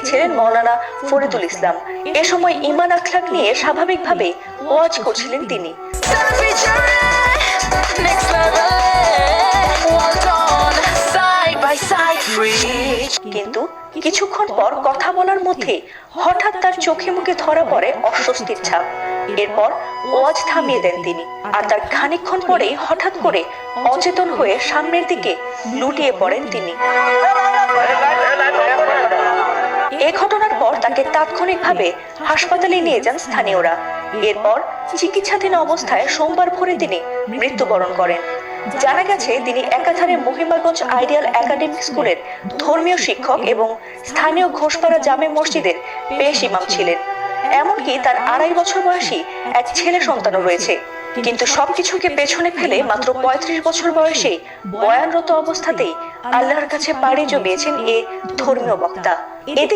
ছিলেন মৌলানা ফরিদুল ইসলাম। এ সময় ঈমান আখলাক নিয়ে স্বাভাবিকভাবে ওয়াজ করছিলেন তিনি। কিন্তু কিছুক্ষণ পর কথা বলার মধ্যে হঠাৎ তার চোখে মুখে ধরা পড়ে অস্বস্তির ছাপ। এরপর ওয়াজ থামিয়ে দেন তিনি, আর তার খানিকক্ষণ পরেই হঠাৎ করে অচেতন হয়ে সামনের দিকে লুটিয়ে পড়েন তিনি। এ ঘটনার পর তাকে তাৎক্ষণিকভাবে হাসপাতালে নিয়ে যান স্থানীয়রা। এরপর চিকিৎসাধীন অবস্থায় সোমবার ভোরে তিনি মৃত্যুবরণ করেন। জানা গেছে তিনি একাধারে মহিমাগঞ্জ আইডিয়াল একাডেমিক স্কুলের ধর্মীয় শিক্ষক এবং স্থানীয় ঘোষপাড়া জামে মসজিদের পেশ ইমাম ছিলেন। এমনকি তার 2.5 বছর বয়সী এক ছেলে সন্তানও রয়েছে। কিন্তু সবকিছুকে পেছনে ফেলে মাত্র 35 বছর বয়সে বয়ানরত অবস্থাতেই আল্লাহর কাছে পাড়ি জমিয়েছেন এ ধর্মীয় বক্তা।